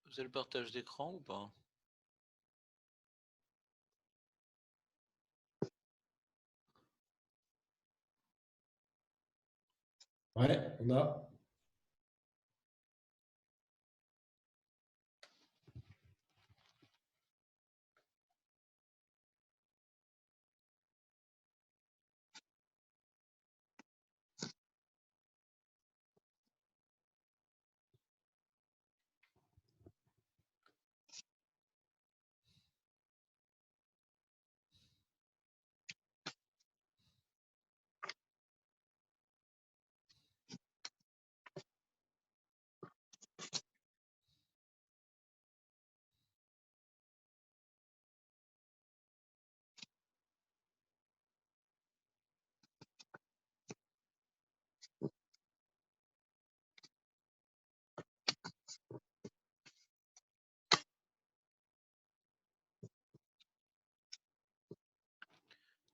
Vous avez le partage d'écran ou pas? Ouais, on a.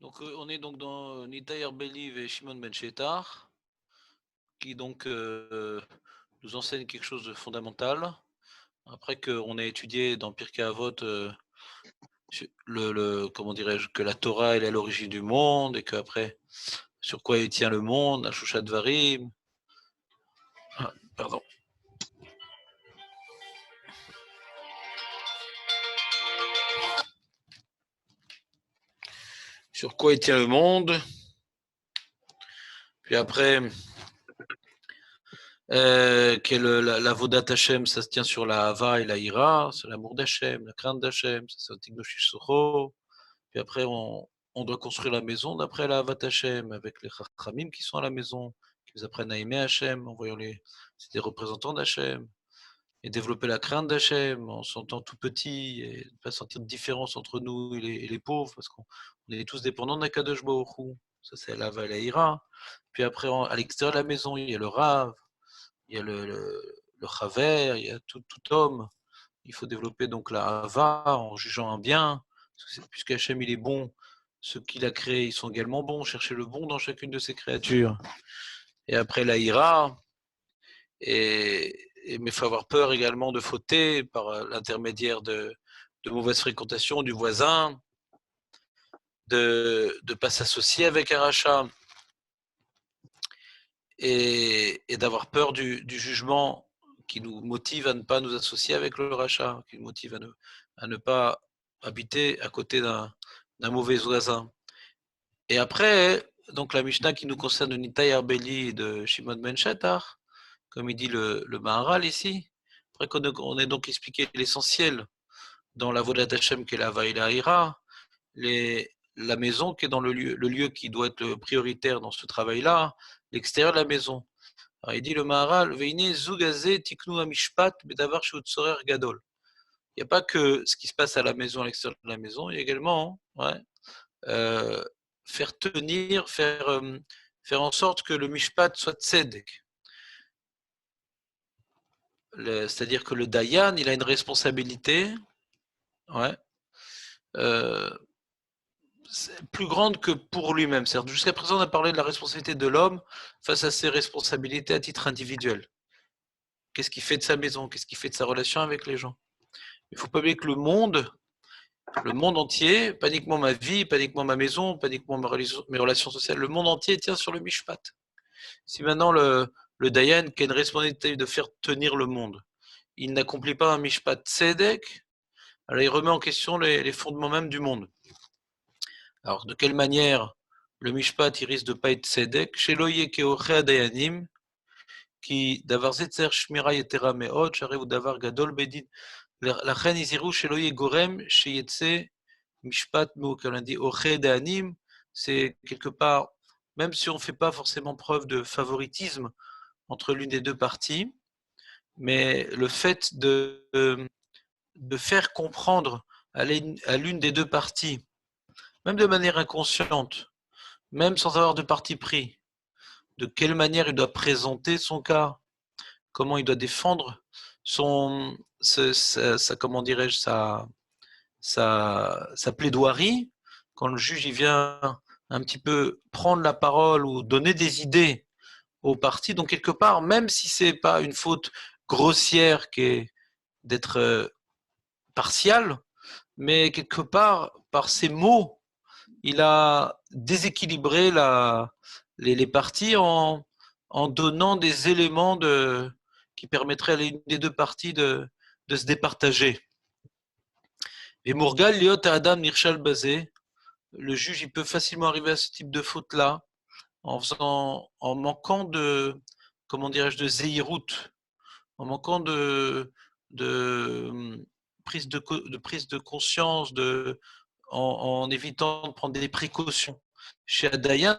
Donc on est donc dans Nitaï Arbeliv et Shimon Ben Shetar, qui donc nous enseignent quelque chose de fondamental. Après qu'on ait étudié dans Pirkei Avot comment dirais-je, que la Torah elle est à l'origine du monde et qu'après sur quoi il tient le monde, la Shushat Dvarim. Ah, pardon. Sur quoi il tient le monde. Puis après, la Vodat Hashem, ça se tient sur la Hava et la Ira, c'est l'amour d'Hachem, la crainte d'Hachem, ça c'est Tignoshish Socho. Puis après, on doit construire la maison d'après la Havat Hashem, avec les Chachamim qui sont à la maison, qui nous apprennent à aimer Hashem, en voyant c'est des représentants d'Hachem, et développer la crainte d'Hachem, en se sentant tout petit, et ne pas sentir de différence entre nous et les pauvres, parce qu'on est tous dépendants d'Akadosh Baruch Hu. Ça, c'est la Hava et la Ira. Puis après, à l'extérieur de la maison, il y a le Rav, il y a le Chaver, il y a tout homme. Il faut développer donc la Hava en jugeant un bien, puisque Hachem il est bon, ceux qu'il a créés ils sont également bons, chercher le bon dans chacune de ses créatures. Et après la Ira, mais il faut avoir peur également de fauter par l'intermédiaire de mauvaise fréquentation du voisin, de ne pas s'associer avec un rachat, et d'avoir peur du jugement qui nous motive à ne pas nous associer avec le rachat, qui nous motive à ne pas habiter à côté d'un mauvais voisin. Et après, donc la Mishnah qui nous concerne de Nitaï Arbeli et de Shimon Ben Shetar, comme il dit le Maharal ici, après qu'on ait donc expliqué l'essentiel dans la Vodat Hashem qui est la Vaïla Ira, la maison qui est dans le lieu qui doit être prioritaire dans ce travail-là, l'extérieur de la maison. Alors il dit le Maharal, Veine Zugazé Tiknu Amishpat Bedavar Shutzorer Gadol. Il n'y a pas que ce qui se passe à la maison, à l'extérieur de la maison, il y a également faire tenir, faire en sorte que le Mishpat soit tzedek. C'est-à-dire que le Dayan, il a une responsabilité plus grande que pour lui-même. Jusqu'à présent, on a parlé de la responsabilité de l'homme face à ses responsabilités à titre individuel. Qu'est-ce qu'il fait de sa maison? Qu'est-ce qu'il fait de sa relation avec les gens? Il ne faut pas oublier que le monde entier, pas uniquement ma vie, pas uniquement ma maison, pas uniquement mes relations sociales, le monde entier tient sur le mishpat. Si maintenant le Dayan, qui a une responsabilité de faire tenir le monde, il n'accomplit pas un mishpat tzedek, alors il remet en question les fondements même du monde. Alors de quelle manière le mishpat il risque de ne pas être tzedek? Chez loye keoche dayanim, qui davar zetzer shmira yetera meot, share ou davar gadol bedin. לכן יזהרו שלא יהיה גורם שיצא משפט מעוקל. On dit Oche Danim, c'est quelque part, même si on ne fait pas forcément preuve de favoritisme entre l'une des deux parties, mais le fait de faire comprendre à l'une des deux parties, même de manière inconsciente, même sans avoir de parti pris, de quelle manière il doit présenter son cas, comment il doit défendre comment dirais-je, sa plaidoirie, quand le juge il vient un petit peu prendre la parole ou donner des idées aux parties. Donc quelque part, même si c'est pas une faute grossière qui est d'être partial, mais quelque part, par ses mots, il a déséquilibré les parties en donnant des éléments qui permettraient à l'une des deux parties de se départager. Et Mourgal, Liot et Adam Nirchal Bazé, le juge il peut facilement arriver à ce type de faute-là en manquant de, comment dirais-je, de zéhirout, en manquant de prise de conscience, en évitant de prendre des précautions. Chez Adayan,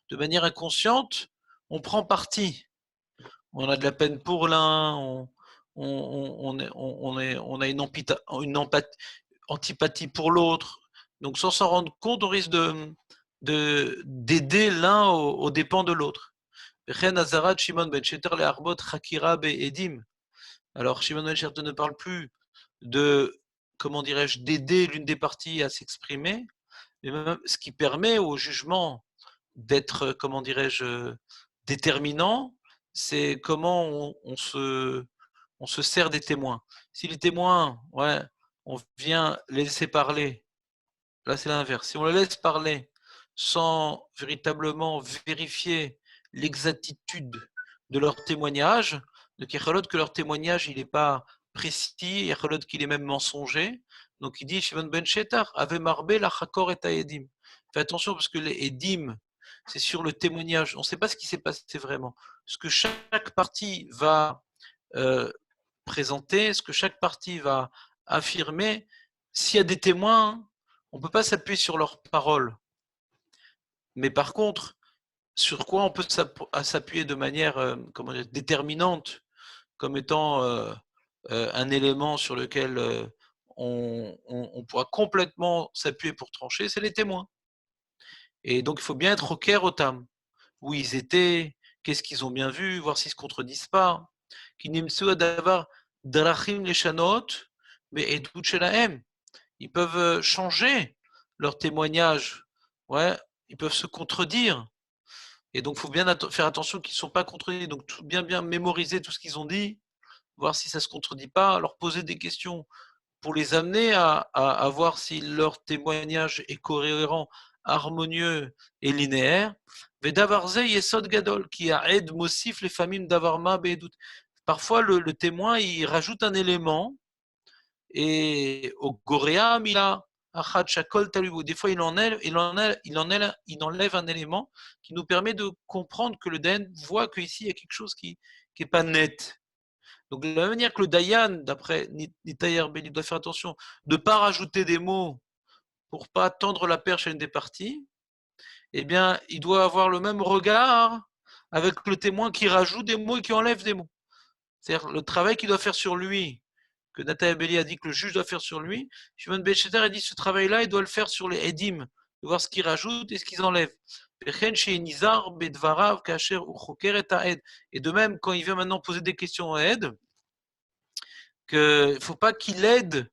de manière inconsciente, on prend parti. On a de la peine pour l'un, on a une antipathie pour l'autre. Donc sans s'en rendre compte, on risque d'aider l'un aux dépens de l'autre. Alors Shimon ben Shechter ne parle plus de, comment dirais-je, d'aider l'une des parties à s'exprimer, mais même ce qui permet au jugement d'être, comment dirais-je, déterminant, c'est comment on se sert des témoins. Si les témoins, ouais, on vient les laisser parler, là c'est l'inverse. Si on les laisse parler sans véritablement vérifier l'exactitude de leur témoignage, donc il y a que leur témoignage il n'est pas précis, il y a qu'il est même mensonger. Donc il dit Shimon ben Shetar, Ave marbe la chakor et edim. Fais attention parce que les edim, c'est sur le témoignage. On ne sait pas ce qui s'est passé vraiment. Ce que chaque partie va euh, présenter, ce que chaque partie va affirmer. S'il y a des témoins, on ne peut pas s'appuyer sur leurs paroles. Mais par contre, sur quoi on peut s'appuyer de manière déterminante comme étant un élément sur lequel on pourra complètement s'appuyer pour trancher, c'est les témoins. Et donc il faut bien être au Ker Otam, où ils étaient, qu'est-ce qu'ils ont bien vu, voir s'ils ne se contredisent pas. Mais ils peuvent changer leur témoignage, ouais, ils peuvent se contredire. Et donc, il faut bien faire attention qu'ils ne sont pas contredits. Donc, bien mémoriser tout ce qu'ils ont dit, voir si ça ne se contredit pas, leur poser des questions pour les amener à voir si leur témoignage est cohérent, harmonieux et linéaire. Vedavarze yesod gadol, qui a aide mosif les familles d'avarma be'edut. Parfois, le témoin, il rajoute un élément, et au goréam, il a des fois, il enlève un élément qui nous permet de comprendre que le Dayan voit qu'ici, il y a quelque chose qui n'est pas net. Donc, de la même manière que le Dayan, d'après Nitaï Arbel, il doit faire attention de ne pas rajouter des mots pour ne pas tendre la perche à une des parties, eh bien, il doit avoir le même regard avec le témoin qui rajoute des mots et qui enlève des mots. C'est-à-dire le travail qu'il doit faire sur lui, que Nathalie Belli a dit que le juge doit faire sur lui, Shimon ben Shechter a dit ce travail-là, il doit le faire sur les Edim, de voir ce qu'ils rajoutent et ce qu'ils enlèvent. Et de même, quand il vient maintenant poser des questions à Ed, qu'il ne faut pas qu'il aide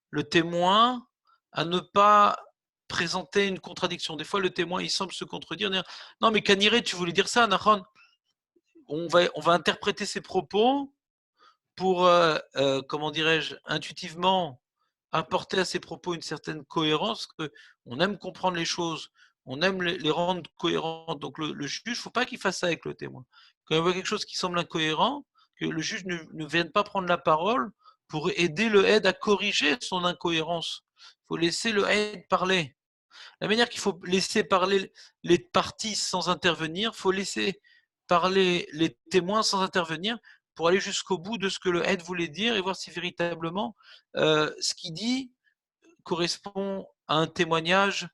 le témoin à ne pas présenter une contradiction. Des fois, le témoin, il semble se contredire, dire, non, mais Kaniré, tu voulais dire ça, Nahon. On va interpréter ses propos pour, comment dirais-je, intuitivement apporter à ses propos une certaine cohérence, que on aime comprendre les choses, on aime les rendre cohérentes. Donc le juge, il ne faut pas qu'il fasse ça avec le témoin. Quand il voit quelque chose qui semble incohérent, que le juge ne vienne pas prendre la parole pour aider le aide à corriger son incohérence. Il faut laisser le aide parler. La manière qu'il faut laisser parler les parties sans intervenir, il faut laisser parler les témoins sans intervenir pour aller jusqu'au bout de ce que le aide voulait dire et voir si véritablement ce qu'il dit correspond à un témoignage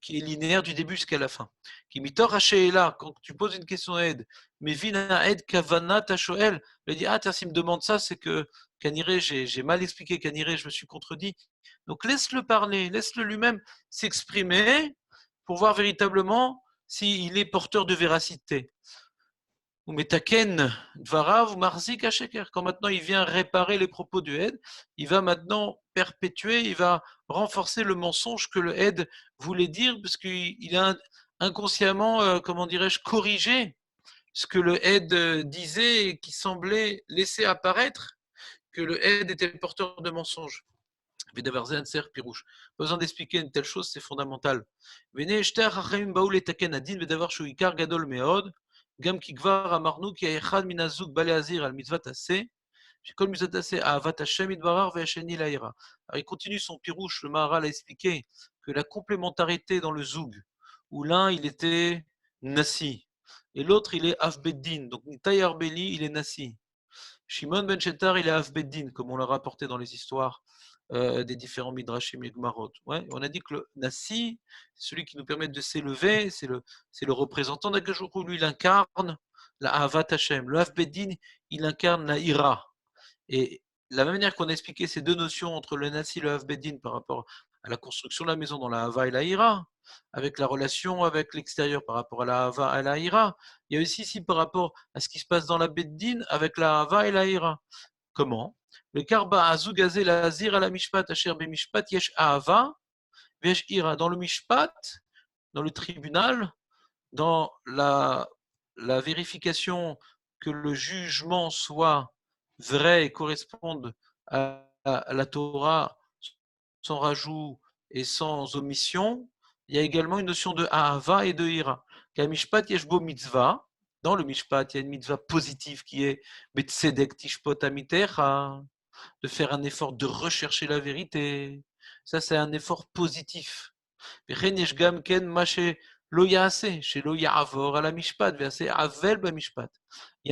qui est linéaire du début jusqu'à la fin. Qui mitor là, quand tu poses une question à aide, mais vina aide kavana tashoel, il dit ah tiens s'il me demande ça c'est que Kaniré j'ai mal expliqué Kaniré je me suis contredit. Donc laisse-le parler, laisse-le lui-même s'exprimer pour voir véritablement s'il est porteur de véracité. Ou metaken dvarav marzik sheker. Quand maintenant il vient réparer les propos du Hed, il va maintenant perpétuer, il va renforcer le mensonge que le Hed voulait dire, parce qu'il a inconsciemment, comment dirais-je, corrigé ce que le Aide disait et qui semblait laisser apparaître que le Aide était porteur de mensonges. Pirouche. Pas besoin d'expliquer une telle chose, c'est fondamental. גם כי כבר אמרנו כי האחד מן הזוג בא להזהיר על מצוות עשה, שכל מצוות עשה אהבת השם יתברך והשני ליראה. Alors il continue son pirouche, le Maharal a expliqué que la complémentarité dans le zoug, où l'un il était Nassi, et l'autre il est Avbeddin, donc Nitaï Arbeli il est Nassi. Shimon ben Shetar il est Avbeddin, comme on l'a rapporté dans les histoires des différents Midrashim et Gmarot. Ouais, on a dit que le Nassi, celui qui nous permet de s'élever, c'est le représentant d'Akash Baruch Hu, lui il incarne la Ahavat Hashem. Le Avbeddin, il incarne la Ira. Et la même manière qu'on a expliqué ces deux notions entre le Nassi et le Avbeddin par rapport à la construction de la maison dans la Hava et la Ira, avec la relation avec l'extérieur par rapport à la Hava et la Ira, il y a aussi ici par rapport à ce qui se passe dans la Beddin avec la Hava et la Ira. Comment? Le karba azugazé la zir à la mishpat asher be mishpat yesh ahava vesh ira. Dans le mishpat, dans le tribunal, dans la vérification que le jugement soit vrai et corresponde à la Torah sans rajout et sans omission, il y a également une notion de ahava et de ira. Car mishpat yesh bo mitzvah. Dans le mishpat, il y a une mitzvah positive qui est betzedek tishpot amitecha, de faire un effort de rechercher la vérité. Ça, c'est un effort positif. Il y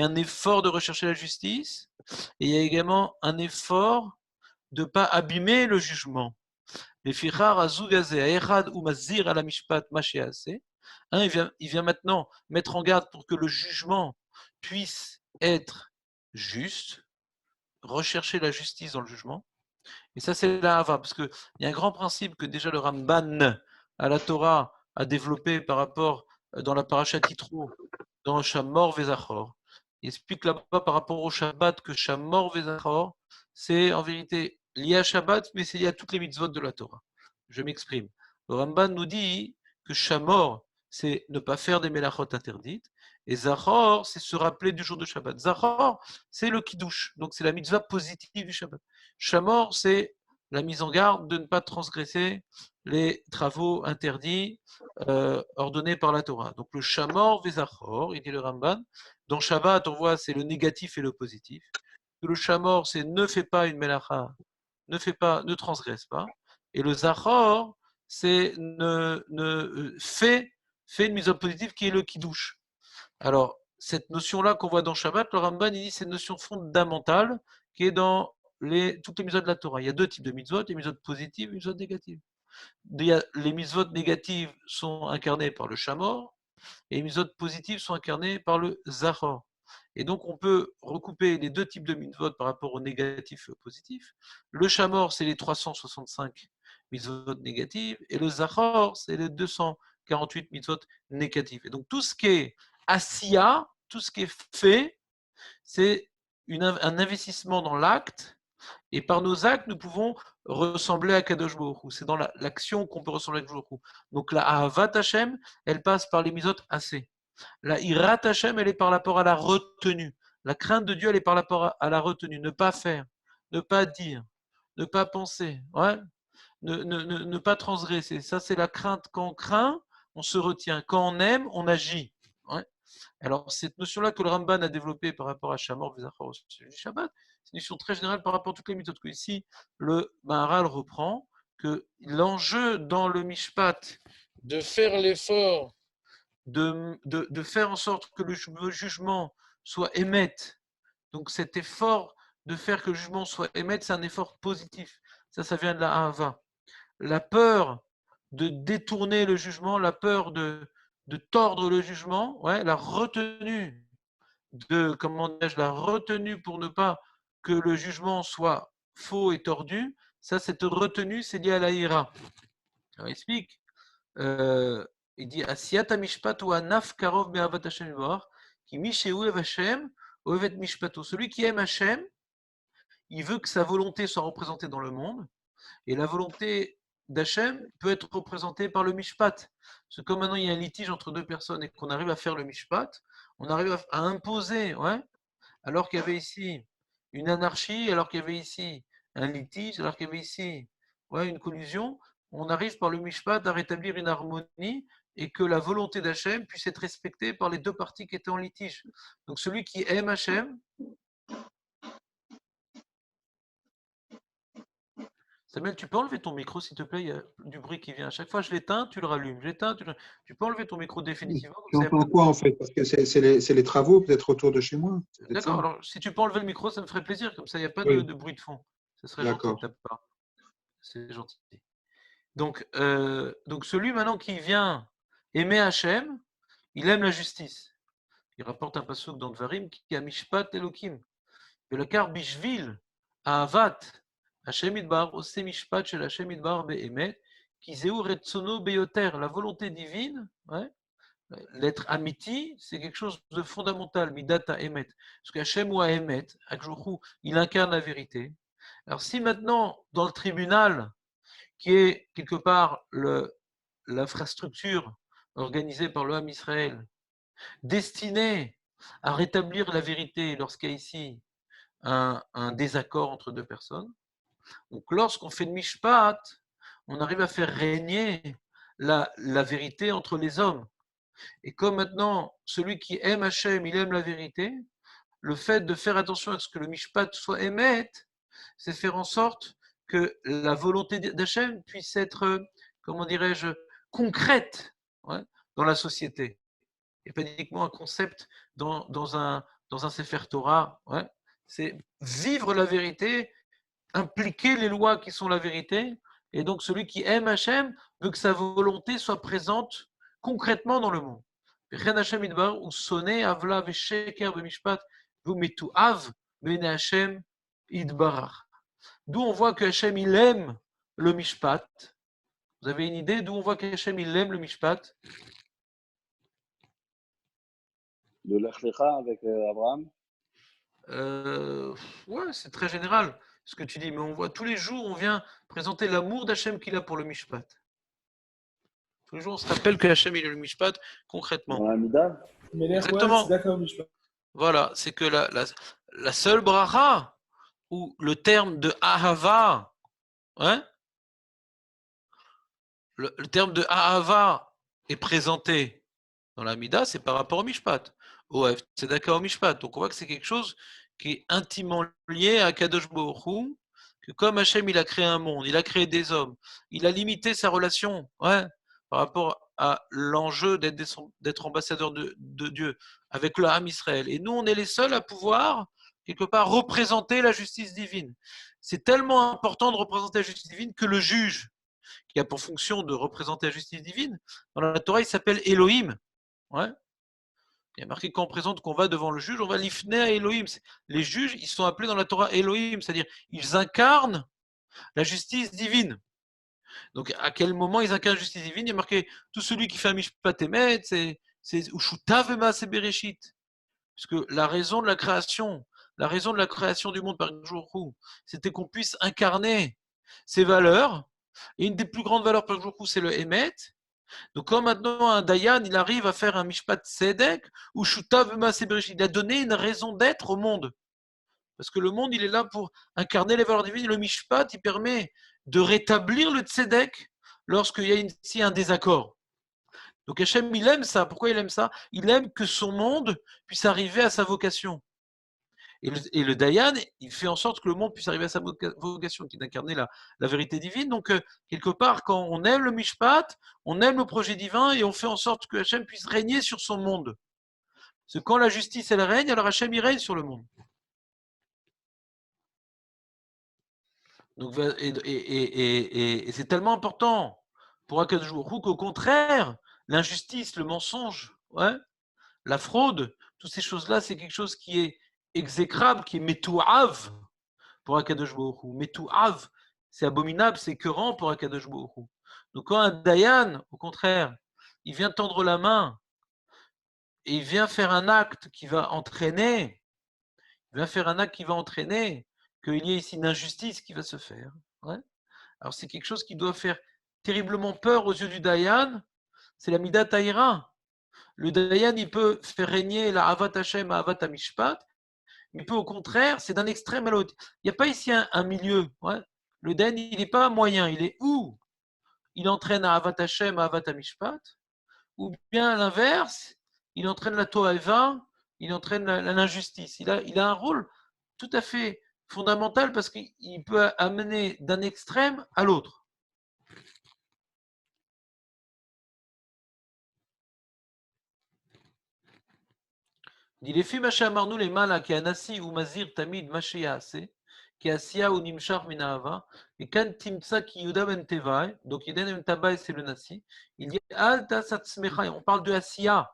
a un effort de rechercher la justice et il y a également un effort de ne pas abîmer le jugement. Il vient maintenant mettre en garde pour que le jugement puisse être juste, rechercher la justice dans le jugement. Et ça, c'est la Hava, parce qu'il y a un grand principe que déjà le Ramban à la Torah a développé par rapport dans la Parashat Yitro, dans Shamor Vezachor. Il explique là-bas par rapport au Shabbat que Shamor Vezachor, c'est en vérité lié à Shabbat, mais c'est lié à toutes les mitzvot de la Torah. Je m'exprime. Le Ramban nous dit que Shamor, c'est ne pas faire des melachot interdites, et Zachor, c'est se rappeler du jour de Shabbat. Zachor, c'est le Kiddush, donc c'est la mitzvah positive du Shabbat. Shamor, c'est la mise en garde de ne pas transgresser les travaux interdits ordonnés par la Torah. Donc le Shamor Vezachor, il dit le Ramban. Dans Shabbat, on voit c'est le négatif et le positif. Le Shamor, c'est ne fais pas une melacha, ne transgresse pas. Et le Zachor, c'est fais une mise en positive qui est le Kiddush. Alors, cette notion-là qu'on voit dans Shabbat, le Ramban, il dit c'est une notion fondamentale qui est dans toutes les mitzvot de la Torah. Il y a deux types de mitzvot, les mitzvot positives et les mitzvot négatives. Les mitzvot négatives sont incarnées par le Shamor et les mitzvot positives sont incarnées par le Zachor. Et donc, on peut recouper les deux types de mitzvot par rapport au négatif et au positif. Le Shamor, c'est les 365 mitzvot négatives et le Zachor, c'est les 248 mitzvot négatives. Et donc, tout ce qui est Asiya, tout ce qui est fait, c'est un investissement dans l'acte. Et par nos actes, nous pouvons ressembler à Kadosh Baruch Hu. C'est dans l'action qu'on peut ressembler à Kadosh Baruch Hu. Donc la Ahavat Hashem, elle passe par les misot assez. La Irat Hashem, elle est par rapport à la retenue. La crainte de Dieu, elle est par rapport à la retenue. Ne pas faire, ne pas dire, ne pas penser, ouais, ne pas transgresser. Ça, c'est la crainte. Quand on craint, on se retient. Quand on aime, on agit. Ouais. Alors, cette notion-là que le Ramban a développée par rapport à Shamor, Vezachor, Shabbat, c'est une notion très générale par rapport à toutes les méthodes que ici, le Maharal reprend, que l'enjeu dans le Mishpat, de faire l'effort, de faire en sorte que le jugement soit émette, donc cet effort de faire que le jugement soit émette, c'est un effort positif. Ça vient de la Ahava. La peur de détourner le jugement, la peur de tordre le jugement, ouais, la retenue la retenue pour ne pas que le jugement soit faux et tordu, ça, cette retenue, c'est lié à la ira. Alors, il explique, il dit, Asiyata mishpat ou anaf karov be'avat Hashem yvorach, qui mishéou ev Hashem, ovet mishpato. Celui qui aime Hashem, il veut que sa volonté soit représentée dans le monde, et la volonté d'Hachem peut être représenté par le mishpat. Parce que comme maintenant il y a un litige entre deux personnes et qu'on arrive à faire le mishpat, on arrive à imposer, ouais, alors qu'il y avait ici une anarchie, alors qu'il y avait ici un litige, alors qu'il y avait ici, ouais, une collusion, on arrive par le mishpat à rétablir une harmonie et que la volonté d'Hachem puisse être respectée par les deux parties qui étaient en litige. Donc celui qui aime Hachem, Samuel, tu peux enlever ton micro, s'il te plaît, il y a du bruit qui vient. À chaque fois, je l'éteins, tu le rallumes. J'éteins, tu peux enlever ton micro définitivement, comme Tu ça, il n'y a entends pas de quoi bruit. en fait? Parce que c'est les travaux peut-être autour de chez moi. C'est peut-être D'accord, ça. alors si tu peux enlever le micro, ça me ferait plaisir, comme ça, il n'y a pas Oui, de bruit de fond. Ce serait gentil de d'accord. ta part. C'est gentil. Donc celui maintenant qui vient aimer Hachem, il aime la justice. Il rapporte un passouk dans Dvarim qui a Mishpat Elokim. Velakar Bishvil, Ahavat, Hachem Idbar, Ose Mishpat shel Hachem Idbar Be'emet, qui Zeu Retsono Beyoter, la volonté divine, ouais, l'être amiti, c'est quelque chose de fondamental, midata emet. Parce qu'Hachem ou Emet, Akjouchou, il incarne la vérité. Alors si maintenant, dans le tribunal, qui est quelque part l'infrastructure organisée par le Ham Israël, destinée à rétablir la vérité lorsqu'il y a ici un désaccord entre deux personnes. Donc lorsqu'on fait le mishpat, on arrive à faire régner la vérité entre les hommes. Et comme maintenant, celui qui aime Hachem, il aime la vérité, le fait de faire attention à ce que le mishpat soit émet, c'est faire en sorte que la volonté d'Hachem puisse être, comment dirais-je, concrète, ouais, dans la société. Et pas uniquement un concept dans un Sefer Torah. Ouais. C'est vivre la vérité, impliquer les lois qui sont la vérité. Et donc celui qui aime Hachem veut que sa volonté soit présente concrètement dans le monde. D'où on voit que Hachem il aime le mishpat. Vous avez une idée d'où on voit qu'Hachem il aime le mishpat? De Lech Lecha avec Abraham. Ouais, c'est très général ce que tu dis, mais on voit tous les jours, on vient présenter l'amour d'Hachem qu'il a pour le mishpat. Tous les jours, on se rappelle que Hachem il est le mishpat concrètement. Dans la Mida. Exactement. Voilà, c'est que la seule bracha où le terme de ahava, hein, le terme de ahava est présenté dans la Mida, c'est par rapport au mishpat. C'est d'accord au mishpat. Donc on voit que c'est quelque chose qui est intimement lié à Kadosh Baruch Hu, que comme Hachem il a créé un monde, il a créé des hommes, il a limité sa relation, ouais, par rapport à l'enjeu d'être ambassadeur de Dieu avec le Ham Israël. Et nous, on est les seuls à pouvoir, quelque part, représenter la justice divine. C'est tellement important de représenter la justice divine que le juge, qui a pour fonction de représenter la justice divine, dans la Torah, il s'appelle Elohim. Ouais. Il y a marqué quand on présente qu'on va devant le juge, on va l'ifner à Elohim. Les juges, ils sont appelés dans la Torah Elohim, c'est-à-dire ils incarnent la justice divine. Donc à quel moment ils incarnent la justice divine? Il y a marqué tout celui qui fait un mishpat emet, c'est Ushutav ema se bereshit. Puisque la raison de la création du monde par jour, c'était qu'on puisse incarner ces valeurs. Et une des plus grandes valeurs par jour, c'est le emet. Donc, quand maintenant un Dayan, il arrive à faire un Mishpat Tzedek, ou Shutav Maseberishit, il a donné une raison d'être au monde. Parce que le monde, il est là pour incarner les valeurs divines. Le Mishpat, il permet de rétablir le Tzedek lorsqu'il y a ici un désaccord. Donc Hachem, il aime ça. Pourquoi il aime ça? Il aime que son monde puisse arriver à sa vocation. Et le Dayan, il fait en sorte que le monde puisse arriver à sa vocation, qui est d'incarner la vérité divine. Donc, quelque part, quand on aime le Mishpat, on aime le projet divin et on fait en sorte que Hachem puisse régner sur son monde. Parce que quand la justice, elle règne, alors Hachem, il règne sur le monde. Donc, et c'est tellement important pour Akadosh Baruch Hu qu'au contraire, l'injustice, le mensonge, ouais, la fraude, toutes ces choses-là, c'est quelque chose qui est exécrable, qui est metouav pour Akadosh Baruch Hu. Metouav, c'est abominable, c'est écœurant pour Akadosh Baruch Hu. Donc quand un Dayan, au contraire, il vient tendre la main et il vient faire un acte qui va entraîner, qu'il y ait ici une injustice qui va se faire. Ouais. Alors c'est quelque chose qui doit faire terriblement peur aux yeux du Dayan, c'est la Midat Taïra. Le Dayan, il peut faire régner la Avat Hashem à Avat Amishpat, mais il peut au contraire, c'est d'un extrême à l'autre. Il n'y a pas ici un milieu. Ouais. Le Dayan, il n'est pas moyen, il est où il entraîne à Avat Hashem à Avat Amishpat, ou bien à l'inverse, il entraîne la To'ava, il entraîne l'injustice. Il a un rôle tout à fait fondamental parce qu'il peut amener d'un extrême à l'autre. Il dit les filles Amarnou les mala qui anassi ou mazir tamid mashéase qui asia ou nimshar minahava et quand timtsa ki yuda ben tevai donc yeden ben tabai c'est le nasi il dit alta satsmecha on parle de asia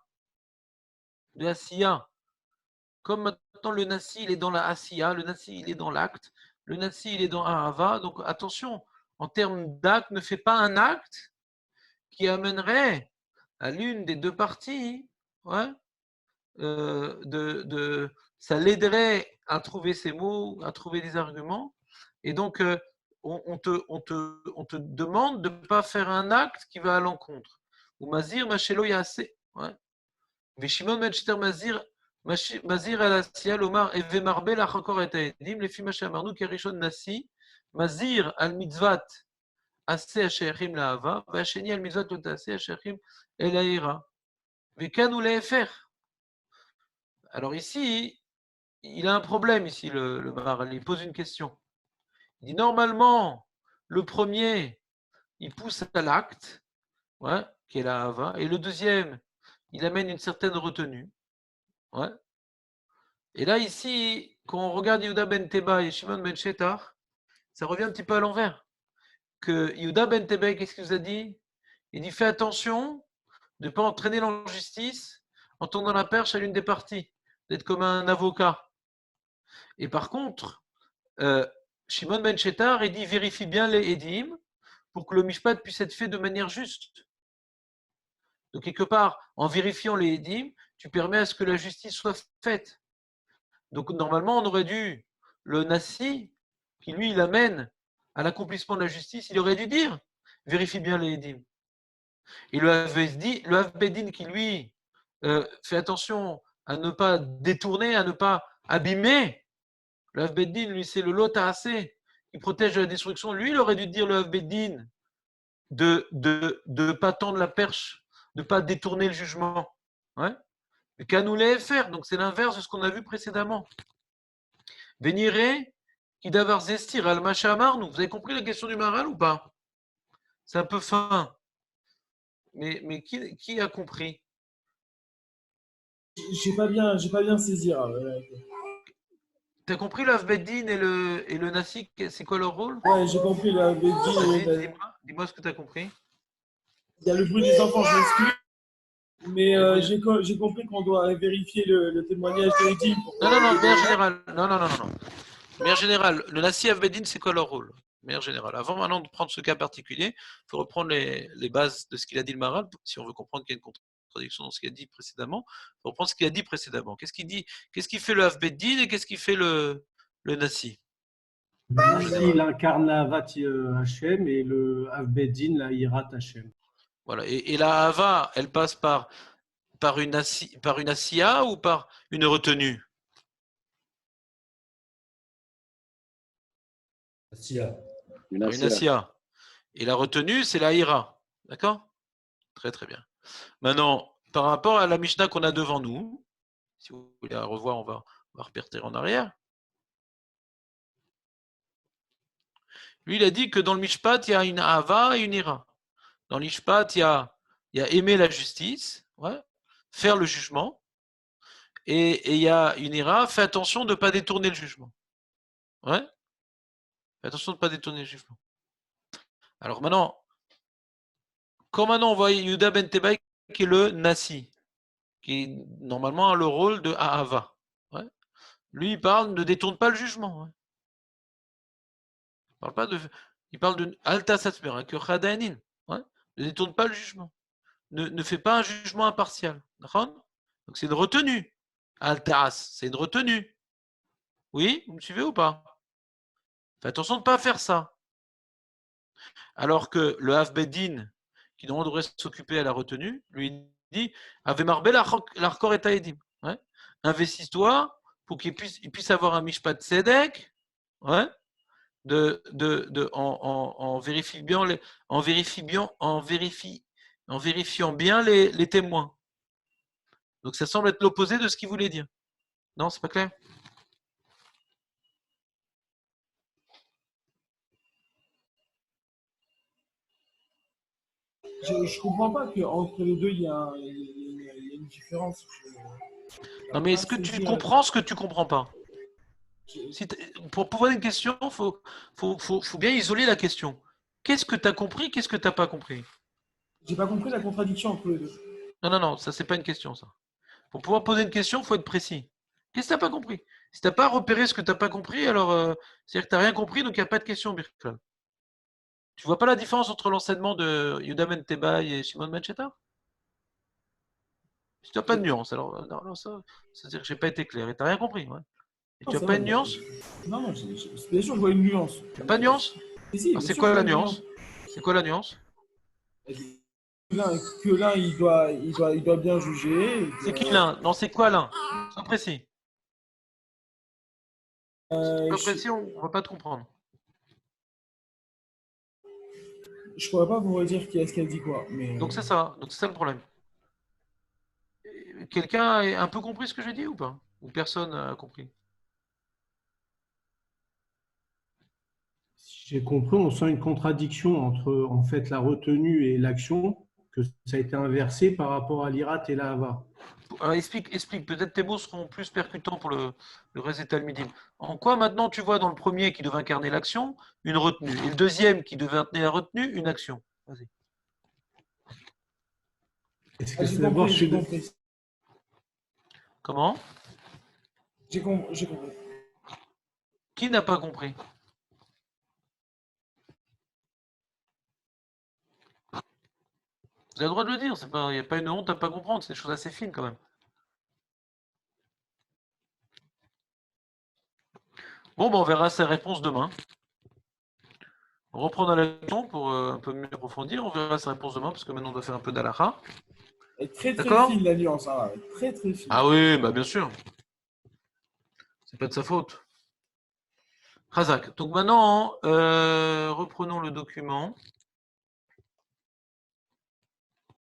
comme maintenant le nasi il est dans la asia le nasi il est dans l'acte le nasi il est dans ahava donc attention en termes d'acte ne fais pas un acte qui amènerait à l'une des deux parties ouais, ça l'aiderait à trouver ses mots, à trouver des arguments. Et donc, on te demande de ne pas faire un acte qui va à l'encontre. Ou Mazir, Machelo Yase. Veshimon Mencheter Mazir, Mazir al Asiya, Lomar, Eve Marbe, la Chakor et Taedim, les filles Marnou, Kerishon Nasi, Mazir al Mitzvat, Ase Hashechim la Hava, Vacheni al Mitzvat, Ase Hashechim el Aira. Vekan ou les faire. Alors ici, il a un problème ici, le Maharal. Il pose une question. Il dit normalement, le premier, il pousse à l'acte, ouais, qui est la hava, et le deuxième, il amène une certaine retenue. Ouais. Et là, ici, quand on regarde Yehuda ben Teba et Shimon ben Shetar, ça revient un petit peu à l'envers. Que Yehuda ben Teba, qu'est-ce qu'il nous a dit? Il dit fais attention de ne pas entraîner l'injustice en tendant la perche à l'une des parties, d'être comme un avocat. Et par contre, Shimon ben Shetar, il dit vérifie bien les Edim pour que le Mishpat puisse être fait de manière juste. Donc, quelque part, en vérifiant les Edim, tu permets à ce que la justice soit faite. Donc, normalement, on aurait dû, le Nassi, qui lui, il amène à l'accomplissement de la justice, il aurait dû dire vérifie bien les Edim. Et le Havbedin, qui lui, fait attention à ne pas détourner, à ne pas abîmer. Le Havbedin, lui, c'est le lot assez. Il protège de la destruction. Lui, il aurait dû dire le Havbedin de ne pas tendre la perche, de ne pas détourner le jugement. Ouais. Mais qu'à nous les faire. Donc c'est l'inverse de ce qu'on a vu précédemment. Véniré, qui d'avoir zestir al machamar nous. Vous avez compris la question du Maharal ou pas? C'est un peu fin. Mais qui a compris? J'ai pas bien saisi. T'as compris le Havbedin et le Nasik, c'est quoi leur rôle? Ouais, j'ai compris le Vas-y, dis-moi ce que tu as compris. Il y a le bruit des enfants, je m'excuse. Mais j'ai compris qu'on doit vérifier le témoignage de Edim. Non, de manière générale. Non. De manière générale, le Nassi Havbedin, c'est quoi leur rôle? De manière générale. Avant maintenant de prendre ce cas particulier, il faut reprendre les bases de ce qu'il a dit le Maharal, si on veut comprendre qu'il y a une contradiction dans ce qu'il a dit précédemment. Il faut reprendre ce qu'il a dit précédemment. Qu'est-ce qu'il dit? Qu'est-ce qu'il fait le Havbedin et qu'est-ce qu'il fait le Nassi? Il incarne la Havat Hashem et le Havbedin, la Hirat Hashem. Voilà. Et la Hava, elle passe par une Asiya ou par une retenue? Une Une Asiya. Et la retenue, c'est la Hira. D'accord? Très très bien. Maintenant, par rapport à la Mishnah qu'on a devant nous, si vous voulez la revoir, on va repartir en arrière. Lui, il a dit que dans le Mishpat, il y a une Hava et une Hira. Dans le Mishpat, il y a aimer la justice, ouais, faire le jugement, et il y a une Hira, fais attention de ne pas détourner le jugement. Ouais? Fais attention de ne pas détourner le jugement. Alors maintenant, quand maintenant on voit Yehuda ben Tebai qui est le Nasi, qui normalement a le rôle de Ahava. Ouais. Lui, il parle ne détourne pas le jugement. Ouais. Il parle de Alta Satsmera, que Khadanin. Ouais. Ne détourne pas le jugement. Ne fait pas un jugement impartial. Donc c'est une retenue. Altaas, c'est une retenue. Oui, vous me suivez ou pas? Fais attention de ne pas faire ça. Alors que le Hav Bedin, qui normalement devrait s'occuper à la retenue, lui dit Ave marbé l'arcor et taedim. Ouais. Investis-toi pour qu'il puisse avoir un mishpat tzedek, ouais, en vérifiant bien les témoins. Donc ça semble être l'opposé de ce qu'il voulait dire. Non, c'est pas clair? Je comprends pas qu'entre les deux, il y a une différence. Non, mais est-ce que tu comprends ce que tu comprends pas? Pour poser une question, il faut bien isoler la question. Qu'est-ce que tu as compris? Qu'est-ce que tu n'as pas compris? J'ai pas compris la contradiction entre les deux. Non, ça, c'est pas une question, ça. Pour pouvoir poser une question, il faut être précis. Qu'est-ce que tu n'as pas compris? Si tu n'as pas repéré ce que tu n'as pas compris, alors c'est-à-dire que tu n'as rien compris, donc il n'y a pas de question, Birklal. Tu vois pas la différence entre l'enseignement de Yuda Ben Tebai et Shimon Ben Shettar? Si tu n'as pas de nuance, alors non, ça, c'est-à-dire que j'ai pas été clair et tu n'as rien compris. Ouais. Et tu n'as pas une nuance? Non, bien sûr, je vois une nuance. Tu n'as pas de nuance? Si, C'est quoi la nuance? C'est quoi la nuance? Que l'un, il doit bien juger. C'est qui l'un? Non, c'est quoi l'un? Sois précis. Si tu pas précis, on ne va pas te comprendre. Je pourrais pas vous redire qui est-ce qu'elle dit quoi. Mais Donc c'est ça le problème. Quelqu'un a un peu compris ce que j'ai dit ou pas? Ou personne n'a compris? Si j'ai compris, on sent une contradiction entre en fait la retenue et l'action, que ça a été inversé par rapport à l'Irat et la Hava. Alors explique. Peut-être tes mots seront plus percutants pour le reste des Talmidim. En quoi maintenant tu vois dans le premier qui devait incarner l'action, une retenue, et le deuxième qui devait incarner la retenue, une action? Vas-y. Est-ce que c'est d'abord j'ai compris. Comment? J'ai compris. Qui n'a pas compris? Vous avez le droit de le dire, il n'y a pas une honte à pas comprendre, c'est des choses assez fines quand même. Bon, on verra ces réponses demain. On reprendra la leçon pour un peu mieux approfondir. On verra ces réponses demain parce que maintenant on doit faire un peu d'alakha. Elle est très D'accord? fine la nuance, hein. Très fine. Ah oui, bah bien sûr. C'est pas de sa faute. Razak. Donc maintenant, reprenons le document.